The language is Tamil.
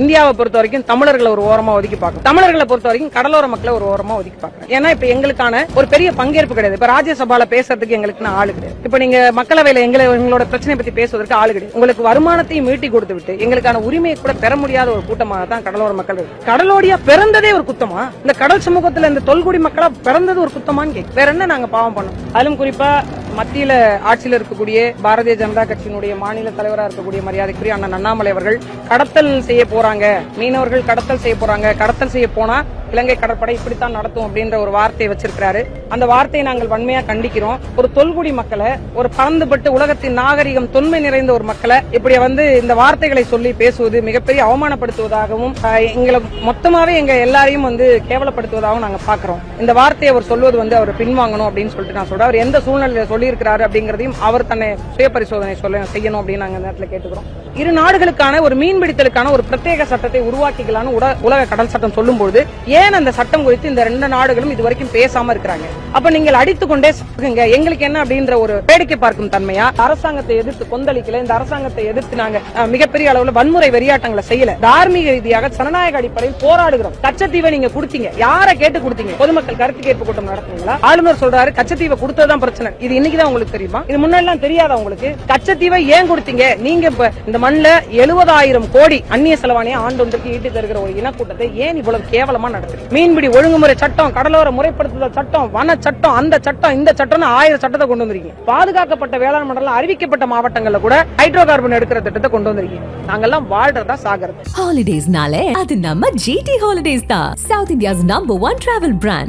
இந்தியாவை பொறுத்த வரைக்கும் தமிழர்களை ஒரு ஓரமா ஒதுக்கி பார்க்கணும், தமிழர்களை பொறுத்த வரைக்கும் கடலோர மக்களை ஒரு ஓரமா ஒதுக்கி பார்க்கணும். ஏன்னா இப்ப எங்களுக்கான ஒரு பெரிய பங்கேற்பு கிடையாது. இப்ப ராஜ்யசபால பேசுறதுக்கு எங்களுக்கு ஆளு கிடையாது. இப்ப நீங்க மக்களவையில எங்களோட பிரச்சனை பத்தி பேசுவதற்கு ஆளு கிடையாது. உங்களுக்கு வருமானத்தையும் மீட்டி கொடுத்து விட்டு எங்களுக்கான உரிமையை கூட பெற முடியாத ஒரு கூட்டமாக தான் கடலோர மக்கள். கடலோடியா பிறந்ததே ஒரு குத்தமா? இந்த கடல் சமூகத்துல இந்த தொல்குடி மக்களா பிறந்தது ஒரு குத்தமான்னு கேட்க வேற என்ன நாங்க பாவம் பண்ணோம்? அதிலும் குறிப்பா மத்தியில ஆட்சியில் இருக்கக்கூடிய பாரதிய ஜனதா கட்சியினுடைய மாநில தலைவராக இருக்கக்கூடிய மரியாதைக்குரிய அண்ணன் அண்ணாமலை அவர்கள் கடத்தல் செய்ய போறாங்க, மீனவர்கள் கடத்தல் செய்ய போறாங்க, கடத்தல் செய்ய போனா இலங்கை கடற்படை இப்படித்தான் நடத்தும் அப்படின்ற ஒரு வார்த்தையை வச்சிருக்கிறாரு. அந்த வார்த்தையை நாங்கள் வன்மையா கண்டிக்கிறோம். ஒரு தொல்குடி மக்களை, ஒரு பறந்துபட்டு உலகத்தின் நாகரிகம் தொன்மை நிறைந்த ஒரு மக்களை இப்படி இந்த வார்த்தைகளை சொல்லி பேசுவது மிகப்பெரிய அவமானப்படுத்துவதாகவும் எங்களை மொத்தமாவே எங்க எல்லாரையும் கேவலப்படுத்துவதாகவும் நாங்க பாக்குறோம். இந்த வார்த்தையை அவர் சொல்வது அவர் பின்வாங்கணும் அப்படின்னு சொல்லிட்டு நான் சொல்றேன். அவர் எந்த சூழ்நிலையில சொல்லி இருக்கிறாரு அப்படிங்கறதையும் அவர் தன்னை சுய பரிசோதனை செய்யணும் அப்படின்னு நாங்க இந்த நேரத்தில் கேட்டுக்கிறோம். இரு நாடுகளுக்கான ஒரு மீன்பிடித்தலுக்கான ஒரு பிரத்யேக சட்டத்தை உருவாக்கிக்கலான்னு உலக கடல் சட்டம் சொல்லும்போது ஏன் அந்த சட்டம் குறித்து இந்த ரெண்டு நாடுகளும் இதுவரைக்கும் பேசாம இருக்கிறாங்க? அப்ப நீங்கள் அடித்துக்கொண்டே சாகுங்க, எங்களுக்கு என்ன அப்படின்ற ஒரு வேடிக்கை பார்க்கும் தன்மையா? அரசாங்கத்தை எதிர்த்து கொந்தளிக்கல, இந்த அரசாங்கத்தை எதிர்த்து நாங்க மிகப்பெரிய அளவுல வன்முறை வெறியாட்டங்களை செய்யல, தார்மீக ரீதியாக ஜனநாயக அடிப்படையில் போராடுகிறோம். கச்சத்தீவை நீங்க கொடுத்தீங்க, யாரை கேட்டு கொடுத்தீங்க? பொதுமக்கள் கருத்து கேட்பு கூட்டம் நடத்துங்களா? ஆளுநர் சொல்றாரு கச்சத்தீவை கொடுத்ததுதான் பிரச்சனை. இது இன்னைக்குதான் உங்களுக்கு தெரியுமா? இது முன்னாடி தெரியாதா உங்களுக்கு? கச்சத்தீவை ஏன் கொடுத்தீங்க? நீங்க இந்த மண்ணில் 70,000 கோடி அந்நிய செலவாணியை ஆண்டொன்றுக்கு ஈட்டி தருகிற ஒரு இனக்கூட்டத்தை ஏன் இவ்வளவு கேவலமா நடத்துறீங்க? மீன்பிடி ஒழுங்குமுறை சட்டம், கடலோர முறைப்படுத்துதல் சட்டம், வன சட்டம், அந்த சட்டம், இந்த சட்டம் 1000 சட்டத்தை கொண்டு வந்திருக்கீங்க. பாதுகாக்கப்பட்ட வேளாண் மண்டலம் அறிவிக்கப்பட்ட மாவட்டங்கள்ல கூட ஹைட்ரோ கார்பன் எடுக்கிற திட்டத்தை கொண்டு வந்திருக்கீங்க. நாங்கெல்லாம் வாழ்றதா சாகிறது. ஹாலிடேஸ்னாலே அது நம்ம GT ஹாலிடேஸ் தான், south India's number 1 travel brand.